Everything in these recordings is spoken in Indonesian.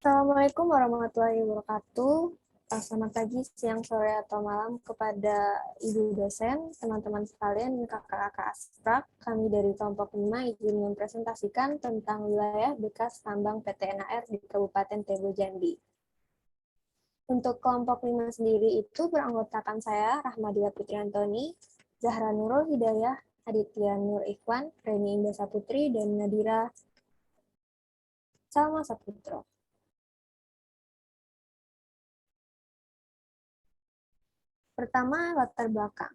Assalamualaikum warahmatullahi wabarakatuh. Selamat pagi, siang, sore, atau malam kepada Ibu dosen, teman-teman sekalian, dan kakak-kakak Asprak. Kami dari kelompok 5 ingin mempresentasikan tentang wilayah bekas tambang PT NAR di Kabupaten Tebo Jambi. Untuk kelompok 5 sendiri itu beranggotakan saya, Rahmadila Putri Antoni, Zahra Nurul Hidayah, Aditya Nur Ikhwan, Reni Indah Saputri, dan Nadira Salma Saputro. Pertama, latar belakang.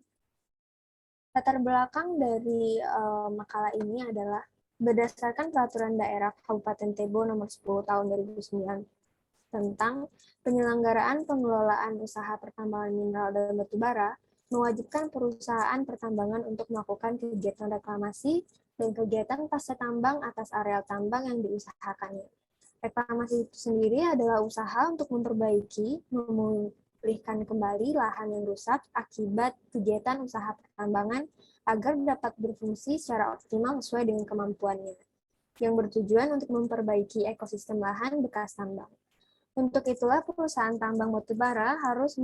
Latar belakang dari makalah ini adalah berdasarkan peraturan daerah Kabupaten Tebo nomor 10 tahun 2009 tentang penyelenggaraan pengelolaan usaha pertambangan mineral dan batu bara, mewajibkan perusahaan pertambangan untuk melakukan kegiatan reklamasi dan kegiatan pasca tambang atas areal tambang yang diusahakannya. Reklamasi itu sendiri adalah usaha untuk memperbaiki, memulihkan kembali lahan yang rusak akibat kegiatan usaha pertambangan agar dapat berfungsi secara optimal sesuai dengan kemampuannya, yang bertujuan untuk memperbaiki ekosistem lahan bekas tambang. Untuk itulah perusahaan tambang batubara harus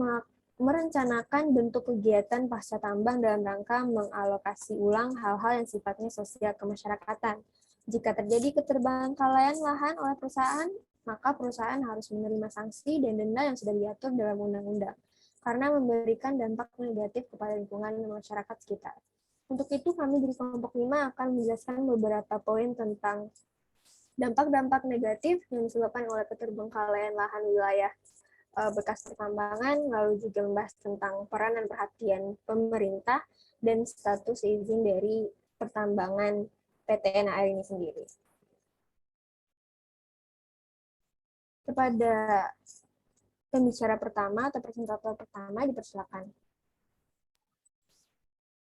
merencanakan bentuk kegiatan pasca tambang dalam rangka mengalokasi ulang hal-hal yang sifatnya sosial kemasyarakatan. Jika terjadi keterbengkalaian lahan oleh perusahaan, maka perusahaan harus menerima sanksi dan denda yang sudah diatur dalam undang-undang, karena memberikan dampak negatif kepada lingkungan dan masyarakat sekitar. Untuk itu, kami dari kelompok 5 akan menjelaskan beberapa poin tentang dampak-dampak negatif yang disebabkan oleh keterbengkalaian lahan wilayah bekas pertambangan, lalu juga membahas tentang peran dan perhatian pemerintah dan status izin dari pertambangan PT NAR ini sendiri. Kepada pembicara pertama atau presentator pertama, dipersilakan.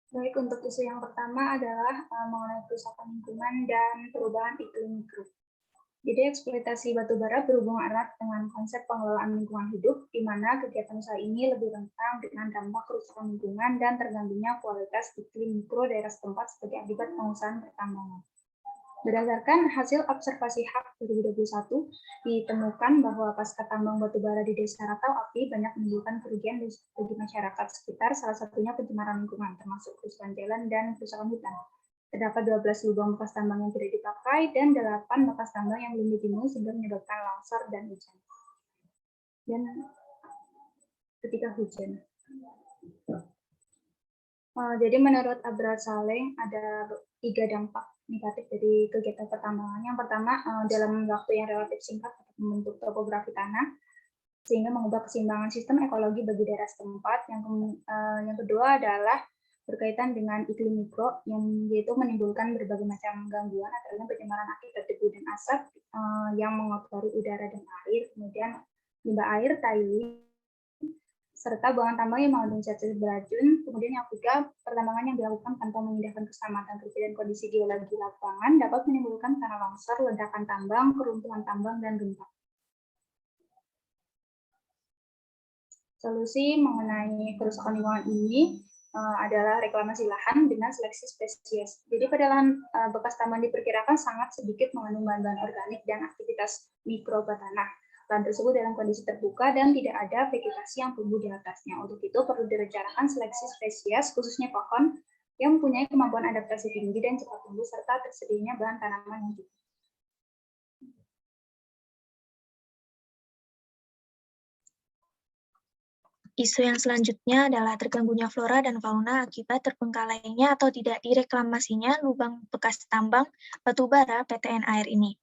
Baik, untuk isu yang pertama adalah mengenai kerusakan lingkungan dan perubahan iklim mikro. Jadi eksploitasi batubara berhubungan erat dengan konsep pengelolaan lingkungan hidup, di mana kegiatan usaha ini lebih rentan dengan dampak kerusakan lingkungan dan terganggunya kualitas iklim mikro daerah setempat sebagai akibat pengusahaan pertambangan. Berdasarkan hasil observasi HAK 2021, ditemukan bahwa pasca tambang batubara di Desa Ratau Api banyak menimbulkan kerugian bagi masyarakat sekitar, salah satunya pencemaran lingkungan, termasuk kerusakan jalan dan kerusakan hutan. Terdapat 12 lubang bekas tambang yang tidak dipakai dan 8 bekas tambang yang belum ditimbun sehingga menyebabkan longsor dan hujan. Dan ketika hujan. Jadi menurut Abrar Saleh ada 3 dampak negatif dari kegiatan pertambangan. Yang pertama, dalam waktu yang relatif singkat dapat membentuk topografi tanah sehingga mengubah keseimbangan sistem ekologi bagi daerah setempat. Yang kedua adalah berkaitan dengan iklim mikro, yang yaitu menimbulkan berbagai macam gangguan, antara lain pencemaran akibat debu dan asap yang mengotori udara dan air, kemudian limbah air, tailing, serta buangan tambang yang mengandung zat beracun. Kemudian yang ketiga, pertambangan yang dilakukan tanpa memindahkan keselamatan kerja dan kondisi geologi lapangan dapat menimbulkan tanah longsor, ledakan tambang, keruntuhan tambang, dan gempa. Solusi mengenai kerusakan lingkungan ini adalah reklamasi lahan dengan seleksi spesies. Jadi pada lahan bekas tambang diperkirakan sangat sedikit mengandung bahan-bahan organik dan aktivitas mikroba tanah. Lahan tersebut dalam kondisi terbuka dan tidak ada vegetasi yang tumbuh di atasnya. Untuk itu perlu direncanakan seleksi spesies, khususnya pohon, yang mempunyai kemampuan adaptasi tinggi dan cepat tumbuh, serta tersedianya bahan tanaman yang cukup. Isu yang selanjutnya adalah terganggunya flora dan fauna akibat terbengkalainya atau tidak direklamasinya lubang bekas tambang batubara PT NAR ini.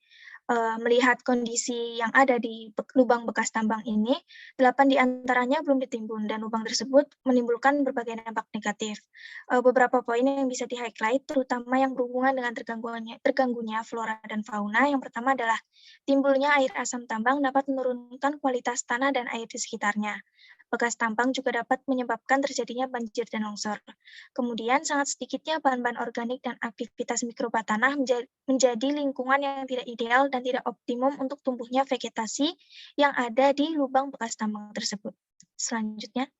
Melihat kondisi yang ada di lubang bekas tambang ini, 8 diantaranya belum ditimbun dan lubang tersebut menimbulkan berbagai dampak negatif. Beberapa poin yang bisa di-highlight, terutama yang berhubungan dengan terganggunya flora dan fauna. Yang pertama adalah timbulnya air asam tambang dapat menurunkan kualitas tanah dan air di sekitarnya. Bekas tambang juga dapat menyebabkan terjadinya banjir dan longsor. Kemudian sangat sedikitnya bahan-bahan organik dan aktivitas mikroba tanah menjadi lingkungan yang tidak ideal dan tidak optimum untuk tumbuhnya vegetasi yang ada di lubang bekas tambang tersebut. Selanjutnya.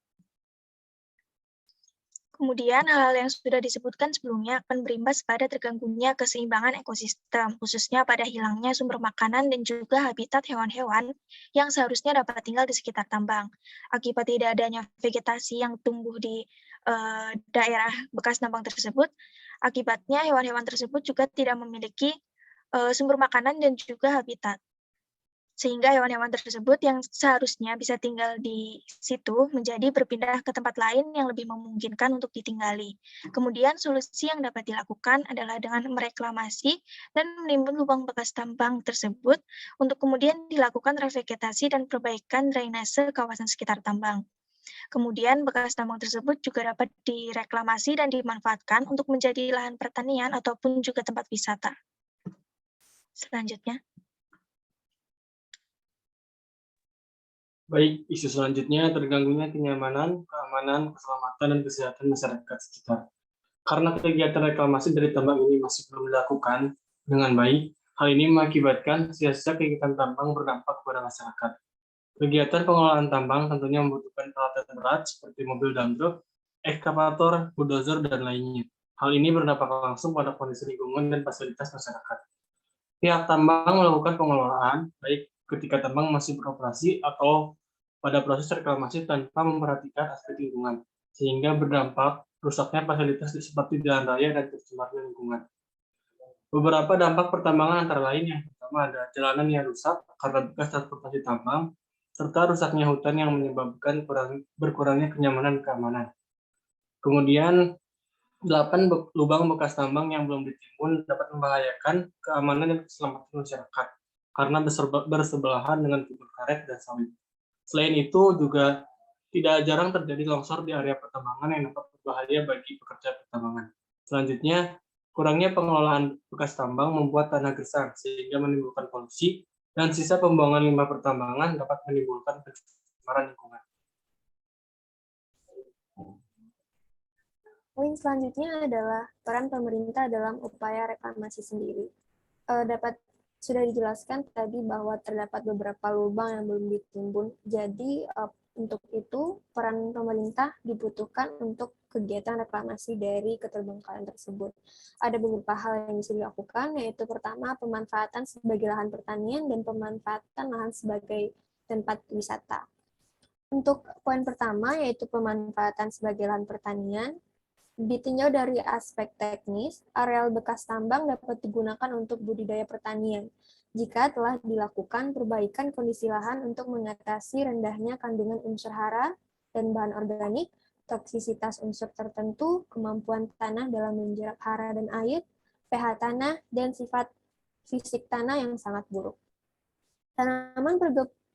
Kemudian hal-hal yang sudah disebutkan sebelumnya akan berimbas pada terganggunya keseimbangan ekosistem, khususnya pada hilangnya sumber makanan dan juga habitat hewan-hewan yang seharusnya dapat tinggal di sekitar tambang. Akibat tidak adanya vegetasi yang tumbuh di daerah bekas tambang tersebut, akibatnya hewan-hewan tersebut juga tidak memiliki sumber makanan dan juga habitat. Sehingga hewan-hewan tersebut yang seharusnya bisa tinggal di situ menjadi berpindah ke tempat lain yang lebih memungkinkan untuk ditinggali. Kemudian solusi yang dapat dilakukan adalah dengan mereklamasi dan menimbun lubang bekas tambang tersebut untuk kemudian dilakukan revegetasi dan perbaikan drainase kawasan sekitar tambang. Kemudian bekas tambang tersebut juga dapat direklamasi dan dimanfaatkan untuk menjadi lahan pertanian ataupun juga tempat wisata. Selanjutnya. Baik, isu selanjutnya terganggunya kenyamanan, keamanan, keselamatan, dan kesehatan masyarakat sekitar. Karena kegiatan reklamasi dari tambang ini masih belum dilakukan dengan baik, hal ini mengakibatkan sia-sia kegiatan tambang berdampak kepada masyarakat. Kegiatan pengelolaan tambang tentunya membutuhkan peralatan berat seperti mobil dump truck, ekskavator, bulldozer, dan lainnya. Hal ini berdampak langsung pada kondisi lingkungan dan fasilitas masyarakat. Pihak tambang melakukan pengelolaan, baik ketika tambang masih beroperasi atau pada proses reklamasi tanpa memperhatikan aspek lingkungan, sehingga berdampak rusaknya fasilitas seperti jalan raya dan tercemarnya lingkungan. Beberapa dampak pertambangan antara lain yang pertama ada jalanan yang rusak karena bekas transportasi tambang, serta rusaknya hutan yang menyebabkan berkurangnya kenyamanan dan keamanan. Kemudian 8 lubang bekas tambang yang belum ditimbun dapat membahayakan keamanan dan keselamatan masyarakat karena bersebelahan dengan kebun karet dan sawit. Selain itu juga tidak jarang terjadi longsor di area pertambangan yang dapat berbahaya bagi pekerja pertambangan. Selanjutnya, kurangnya pengelolaan bekas tambang membuat tanah gersang sehingga menimbulkan polusi dan sisa pembuangan limbah pertambangan dapat menimbulkan pencemaran lingkungan. Poin selanjutnya adalah peran pemerintah dalam upaya reklamasi sendiri. Sudah dijelaskan tadi bahwa terdapat beberapa lubang yang belum ditimbun. Jadi untuk itu peran pemerintah dibutuhkan untuk kegiatan reklamasi dari keterbengkalaian tersebut. Ada beberapa hal yang bisa dilakukan, yaitu pertama pemanfaatan sebagai lahan pertanian dan pemanfaatan lahan sebagai tempat wisata. Untuk poin pertama yaitu pemanfaatan sebagai lahan pertanian. Ditinjau dari aspek teknis, areal bekas tambang dapat digunakan untuk budidaya pertanian jika telah dilakukan perbaikan kondisi lahan untuk mengatasi rendahnya kandungan unsur hara dan bahan organik, toksisitas unsur tertentu, kemampuan tanah dalam menjerap hara dan air, pH tanah, dan sifat fisik tanah yang sangat buruk. Tanaman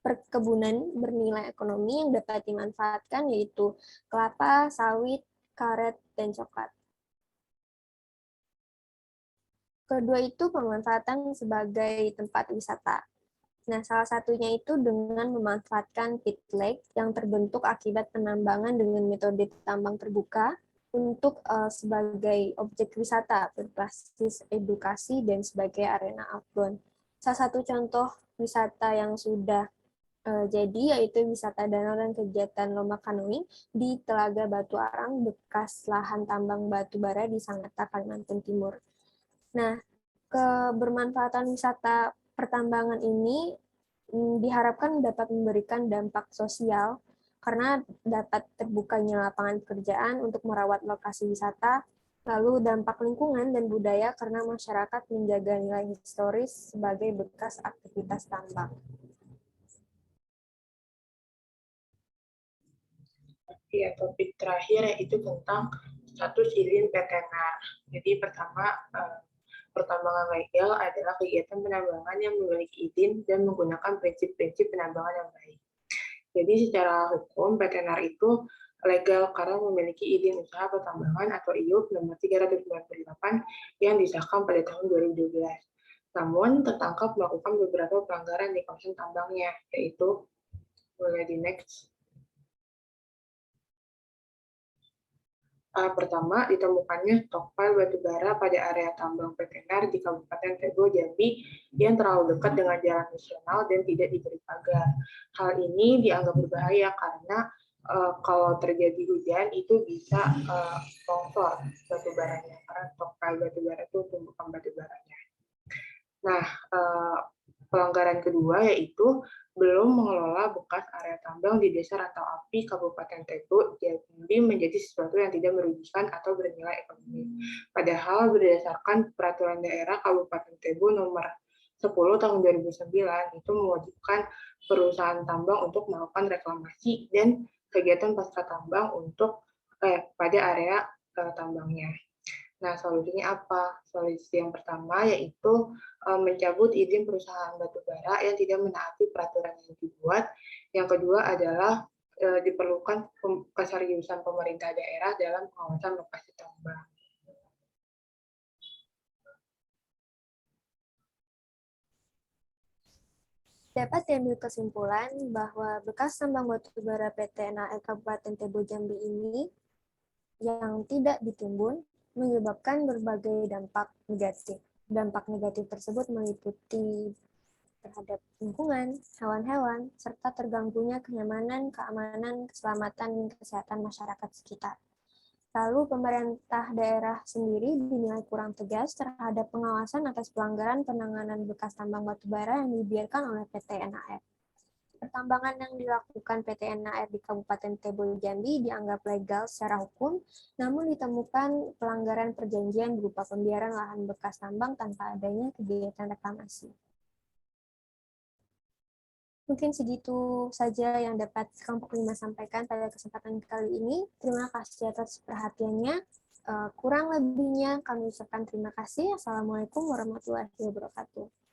perkebunan bernilai ekonomi yang dapat dimanfaatkan yaitu kelapa, sawit, karet, dan coklat. Kedua itu pemanfaatan sebagai tempat wisata. Nah, salah satunya itu dengan memanfaatkan pit lake yang terbentuk akibat penambangan dengan metode tambang terbuka untuk sebagai objek wisata berbasis edukasi dan sebagai arena outbound. Salah satu contoh wisata yang sudah jadi yaitu wisata danau dan kegiatan lomba kanoing di Telaga Batu Arang bekas lahan tambang batu bara di Sangatta, Kalimantan Timur. Nah, kebermanfaatan wisata pertambangan ini diharapkan dapat memberikan dampak sosial karena dapat terbukanya lapangan pekerjaan untuk merawat lokasi wisata, lalu dampak lingkungan dan budaya karena masyarakat menjaga nilai historis sebagai bekas aktivitas tambang. Ya, topik terakhir yaitu tentang status izin PTNR. Jadi pertama, pertambangan legal adalah kegiatan penambangan yang memiliki izin dan menggunakan prinsip-prinsip penambangan yang baik. Jadi secara hukum PTNR itu legal karena memiliki izin usaha pertambangan atau IUP nomor 398 yang disahkan pada tahun 2012. Namun tertangkap melakukan beberapa pelanggaran di kawasan tambangnya, yaitu mulai di next. Pertama, ditemukannya stokpil batubara pada area tambang PTNR di Kabupaten Tebo, Jambi yang terlalu dekat dengan jalan nasional dan tidak diberi pagar. Hal ini dianggap berbahaya karena kalau terjadi hujan itu bisa longsor batu baranya, karena tokai batu bara itu tumbukan batu baranya. Nah, pelanggaran kedua yaitu belum mengelola bekas area tambang di Desa Rantau Api Kabupaten Tebo, Jambi menjadi sesuatu yang tidak merugikan atau bernilai ekonomi. Padahal berdasarkan Peraturan Daerah Kabupaten Tebo nomor 10 tahun 2009 itu mewajibkan perusahaan tambang untuk melakukan reklamasi dan kegiatan pasca tambang untuk pada area tambangnya. Nah, solusinya apa? Solusi yang pertama yaitu mencabut izin perusahaan batubara yang tidak menaati peraturan yang dibuat. Yang kedua adalah diperlukan keseriusan pemerintah daerah dalam pengawasan lokasi tambang. Dapat diambil kesimpulan bahwa bekas tambang batubara PT NAR Kabupaten Tebo Jambi ini yang tidak ditimbun menyebabkan berbagai dampak negatif. Dampak negatif tersebut meliputi terhadap lingkungan, hewan-hewan, serta terganggunya kenyamanan, keamanan, keselamatan, dan kesehatan masyarakat sekitar. Lalu pemerintah daerah sendiri dinilai kurang tegas terhadap pengawasan atas pelanggaran penanganan bekas tambang batubara yang dibiarkan oleh PT NAR. Pertambangan yang dilakukan PT NAR di Kabupaten Tebo Jambi dianggap legal secara hukum, namun ditemukan pelanggaran perjanjian berupa pembiaran lahan bekas tambang tanpa adanya kegiatan reklamasi. Mungkin segitu saja yang dapat kelompok 5 sampaikan pada kesempatan kali ini. Terima kasih atas perhatiannya. Kurang lebihnya kami ucapkan terima kasih. Assalamualaikum warahmatullahi wabarakatuh.